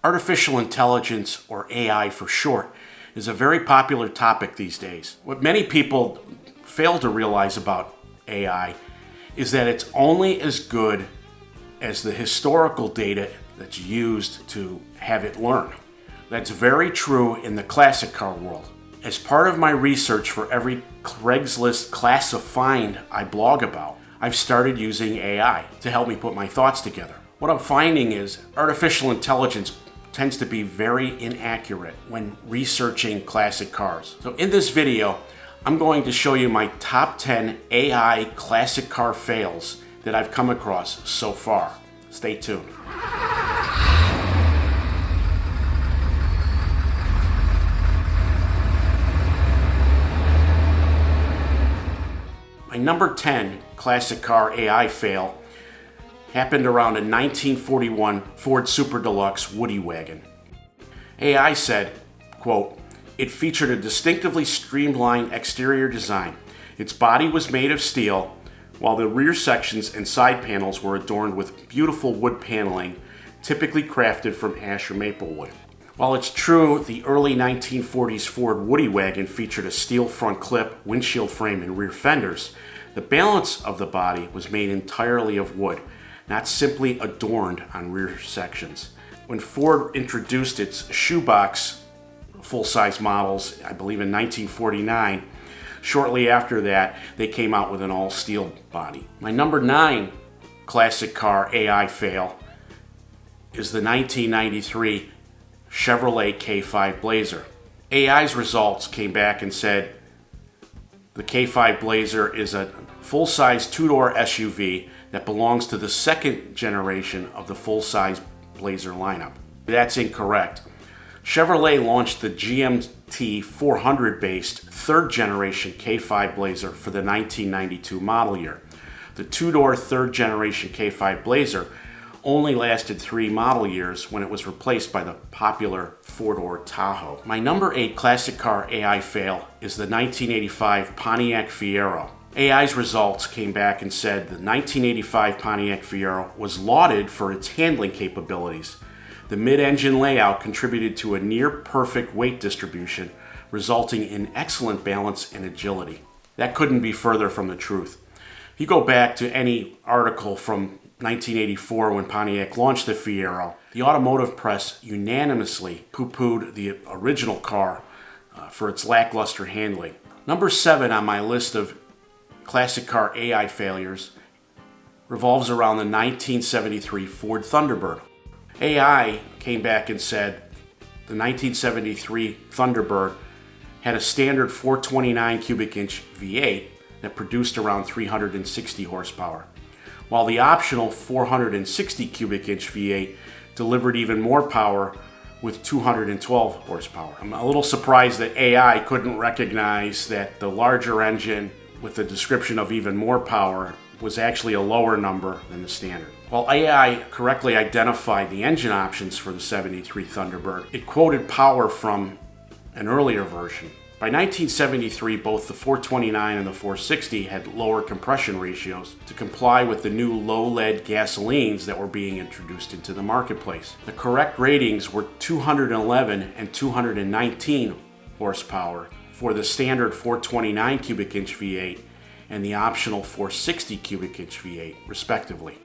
Artificial intelligence, or AI for short, is a very popular topic these days. What many people fail to realize about AI is that it's only as good as the historical data that's used to have it learn. That's very true in the classic car world. As part of my research for every Craiglist ClassiFIND I blog about, I've started using AI to help me put my thoughts together. What I'm finding is artificial intelligence tends to be very inaccurate when researching classic cars. So in this video, I'm going to show you my top 10 AI classic car fails that I've come across so far. Stay tuned. My number 10 classic car AI fail happened around a 1941 Ford Super Deluxe Woody wagon. AI said, quote, "It featured a distinctively streamlined exterior design. Its body was made of steel, while the rear sections and side panels were adorned with beautiful wood paneling, typically crafted from ash or maple wood." While it's true the early 1940s Ford Woody wagon featured a steel front clip, windshield frame, and rear fenders, the balance of the body was made entirely of wood, not simply adorned on rear sections. When Ford introduced its shoebox full-size models, I believe in 1949, shortly after that, they came out with an all-steel body. My number 9 classic car AI fail is the 1993 Chevrolet K5 Blazer. AI's results came back and said the K5 Blazer is a full-size two-door SUV that belongs to the second generation of the full-size Blazer lineup. That's incorrect. Chevrolet launched the GMT 400-based third-generation K5 Blazer for the 1992 model year. The two-door third-generation K5 Blazer only lasted 3 model years when it was replaced by the popular four-door Tahoe. My number 8 classic car AI fail is the 1985 Pontiac Fiero. AI's results came back and said the 1985 Pontiac Fiero was lauded for its handling capabilities. The mid-engine layout contributed to a near-perfect weight distribution, resulting in excellent balance and agility. That couldn't be further from the truth. If you go back to any article from 1984 when Pontiac launched the Fiero, the automotive press unanimously poo-pooed the original car for its lackluster handling. Number 7 on my list of classic car AI failures revolves around the 1973 Ford Thunderbird. AI came back and said the 1973 Thunderbird had a standard 429 cubic inch V8 that produced around 360 horsepower, while the optional 460 cubic inch V8 delivered even more power with 212 horsepower. I'm a little surprised that AI couldn't recognize that the larger engine with the description of even more power was actually a lower number than the standard. While AI correctly identified the engine options for the 73 Thunderbird, it quoted power from an earlier version. By 1973, both the 429 and the 460 had lower compression ratios to comply with the new low-lead gasolines that were being introduced into the marketplace. The correct ratings were 211 and 219 horsepower for the standard 429 cubic inch V8 and the optional 460 cubic inch V8, respectively.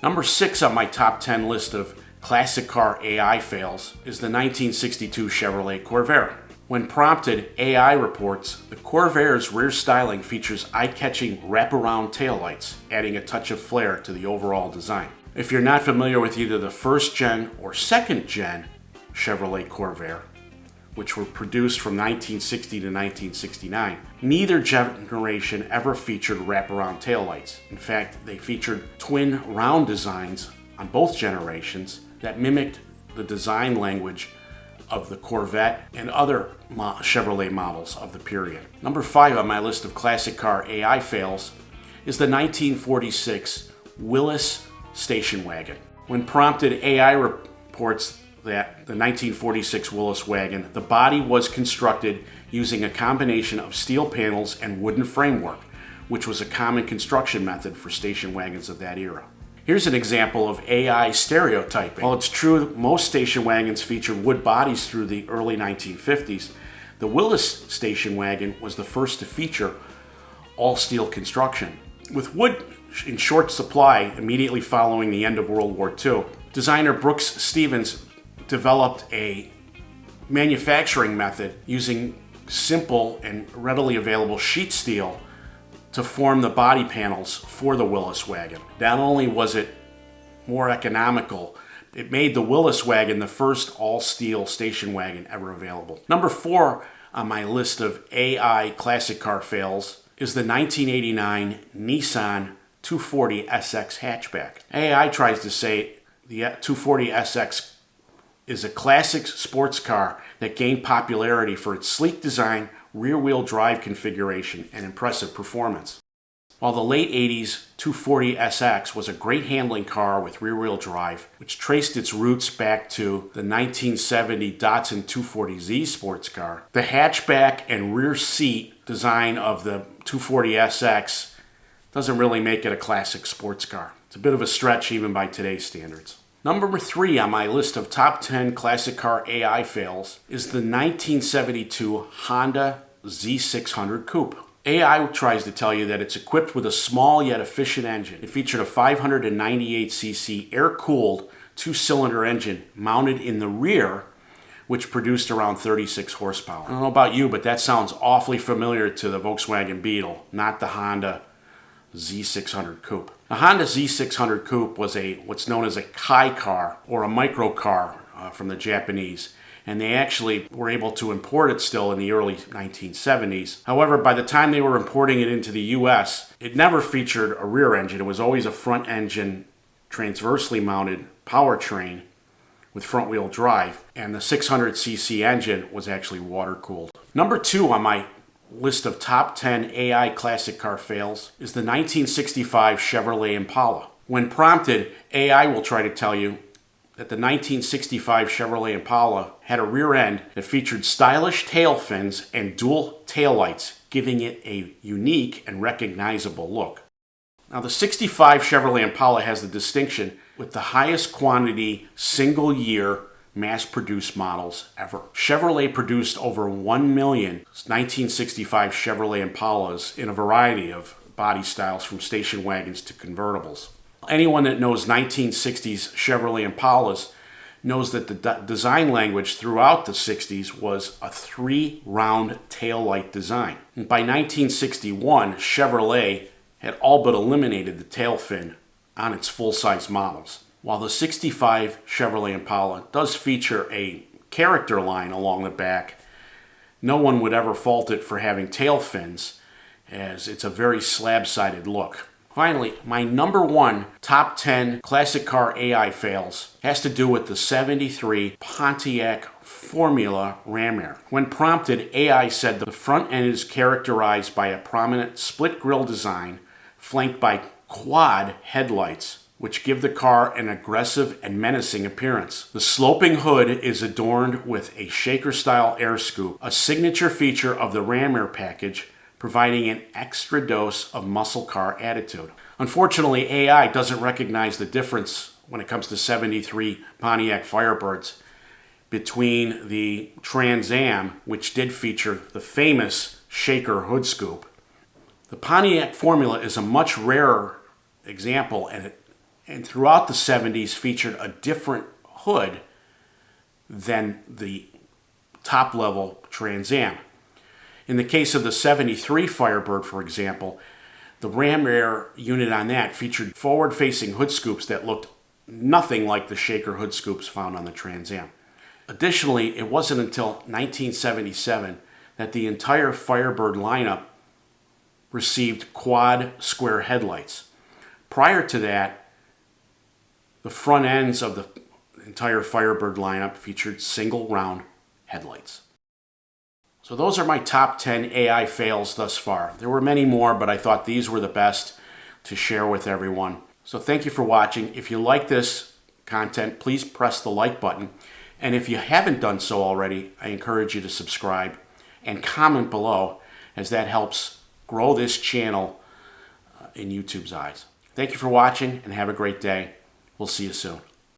Number 6 on my top 10 list of classic car AI fails is the 1962 Chevrolet Corvair. When prompted, AI reports the Corvair's rear styling features eye-catching wraparound taillights, adding a touch of flair to the overall design. If you're not familiar with either the first gen or second gen Chevrolet Corvair, which were produced from 1960 to 1969, neither generation ever featured wraparound taillights. In fact, they featured twin round designs on both generations that mimicked the design language of the Corvette and other Chevrolet models of the period. Number 5 on my list of classic car AI fails is the 1946 Willys station wagon. When prompted, AI reports that the 1946 Willys wagon, the body was constructed using a combination of steel panels and wooden framework, which was a common construction method for station wagons of that era. Here's an example of AI stereotyping. While it's true that most station wagons featured wood bodies through the early 1950s, the Willis station wagon was the first to feature all steel construction. With wood in short supply immediately following the end of World War II, designer Brooks Stevens developed a manufacturing method using simple and readily available sheet steel to form the body panels for the Willis wagon. Not only was it more economical, it made the Willis wagon the first all-steel station wagon ever available. Number 4 on my list of AI classic car fails is the 1989 Nissan 240 SX hatchback. AI tries to say the 240 SX is a classic sports car that gained popularity for its sleek design, rear-wheel drive configuration, and impressive performance. While the late 80s 240 SX was a great handling car with rear-wheel drive, which traced its roots back to the 1970 Datsun 240Z sports car, the hatchback and rear seat design of the 240 SX doesn't really make it a classic sports car. It's a bit of a stretch even by today's standards. Number 3 on my list of top 10 classic car AI fails is the 1972 Honda Z600 Coupe. AI tries to tell you that it's equipped with a small yet efficient engine. It featured a 598cc air-cooled 2-cylinder engine mounted in the rear, which produced around 36 horsepower. I don't know about you, but that sounds awfully familiar to the Volkswagen Beetle, not the Honda Z600 Coupe. The Honda Z600 Coupe was what's known as a Kai car, or a micro car from the Japanese, and they actually were able to import it still in the early 1970s. However, by the time they were importing it into the US, it never featured a rear engine. It was always a front engine, transversely mounted powertrain with front-wheel drive, and the 600cc engine was actually water-cooled. Number 2 on my list of top 10 AI classic car fails is the 1965 Chevrolet Impala. When prompted, AI will try to tell you that the 1965 Chevrolet Impala had a rear end that featured stylish tail fins and dual taillights, giving it a unique and recognizable look. Now, the 65 Chevrolet Impala has the distinction with the highest quantity single-year mass-produced models ever. Chevrolet produced over 1 million 1965 Chevrolet Impalas in a variety of body styles, from station wagons to convertibles. Anyone that knows 1960s Chevrolet Impalas knows that the design language throughout the 60s was a 3-round taillight design. And by 1961, Chevrolet had all but eliminated the tail fin on its full-size models. While the 65 Chevrolet Impala does feature a character line along the back, no one would ever fault it for having tail fins, as it's a very slab-sided look. Finally, my number 1 top 10 classic car AI fails has to do with the 73 Pontiac Formula ram air. When prompted, AI said the front end is characterized by a prominent split grille design flanked by quad headlights, which give the car an aggressive and menacing appearance. The sloping hood is adorned with a shaker-style air scoop, a signature feature of the ram air package, providing an extra dose of muscle car attitude. Unfortunately, AI doesn't recognize the difference when it comes to 73 Pontiac Firebirds between the Trans Am, which did feature the famous shaker hood scoop. The Pontiac Formula is a much rarer example, and throughout the 70s featured a different hood than the top-level Trans Am. In the case of the 73 Firebird, for example, the ram air unit on that featured forward-facing hood scoops that looked nothing like the shaker hood scoops found on the Trans Am. Additionally, it wasn't until 1977 that the entire Firebird lineup received quad square headlights. Prior to that, the front ends of the entire Firebird lineup featured single round headlights. So those are my top 10 AI fails thus far. There were many more, but I thought these were the best to share with everyone. So thank you for watching. If you like this content, please press the like button. And if you haven't done so already, I encourage you to subscribe and comment below, as that helps grow this channel in YouTube's eyes. Thank you for watching and have a great day. We'll see you soon.